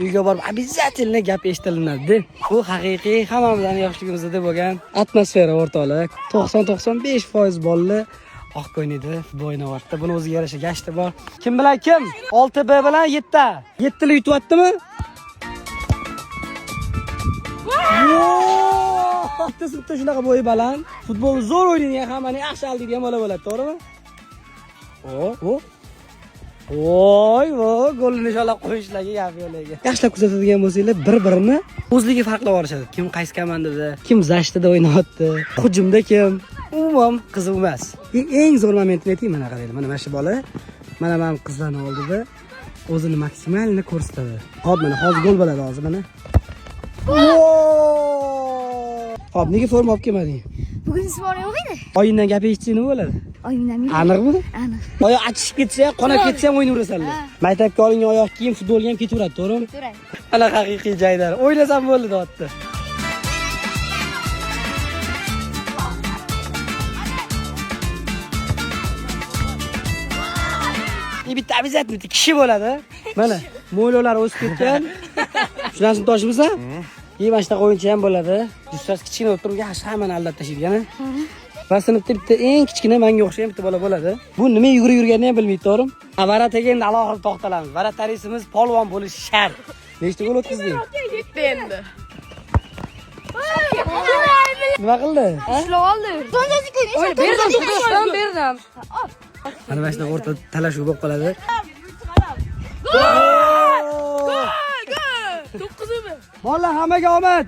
uyga borib обязательно gap eshitilinadi. Bu haqiqiy hammamizning yoshligimizda bo'lgan atmosfera o'rtoqlik. 90-95% bolalar oq o'ynaydi, futbol o'ynayapti. Buni o'ziga yarasha gashti bor. Kim bilan kim? 6B bilan 7. 7 li yutyaptimi? Bitta sinfda shunaqa bo'yi baland, futbol zo'r o'ynaydigan, hammani yaxshi aldiydigan bola bo'ladi, to'g'rimi? Voy, golni inshaalloh qo'yishlarga gap yo'qlarga. Yaxshilab kuzatadigan bo'lsanglar, bir-birini o'zligi farqlab olishadi. Kim qaysi komandada, kim zashtida o'ynayapti, hujumda kim. Umuman qiziq emas. Eng zo'r momentni ayting, mana qaranglar. Mana shu bola mana men qizlarning oldida o'zini maksimalni ko'rsatadi. Hop, mana hozir gol bo'ladi hozir mana. Hop, nega forma olib kelmading? Bugun sport yo'q edi. Oyindan gap eshitsang nima bo'ladi? Oyindan nima? Aniqmi? Aniq. Oyoq achishib ketsa, qonab ketsa ham o'ynayverasanlar. Maktabga olingan oyoq kiyim futbolga ham ketaveradi, to'g'rimi? To'g'ri. Ana haqiqiy jaydar. O'ynasam bo'ldi, deyapti. Bitta обязательно kishi bo'ladi. Mana mo'ylovlar o'sib ketgan. Shunasini toshimisan? Mana shunaqa o'yinchi ham bo'ladi. Jussasi kichkina bo'lib turib, yaxshi hammani aldab tashlaydigan. Va sinfda bitta eng kichkina menga o'xshagan bitta bola bo'ladi. Bu nima yugurganini ham bilmaydi, to'g'rimi? Varat endi alohida to'xtalamiz. Varat tarisimiz polvon bo'lishi shart. Nechta gol o'tkazding? Yetti endi. Nima qildi? Ishlab oldi. Berdim. Mana mana shunaqa o'rta talashuv bo'lib qoladi. Gol! 9-mi? Bola hammaga omad.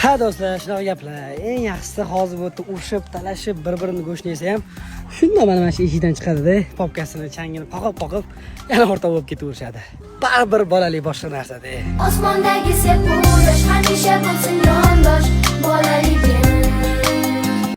Ha do'stlar, shunaqa gaplar. Eng yaxshisi hozir bu yerda urishib, talashib, bir-birini go'shtni yesa ham shunda mana shu eshikdan chiqadi-da, popkasini, changini qoqib, yana o'rta bo'lib ketaverishadi. Baribir bolalik boshqa narsa-da. Osmondagi sepullash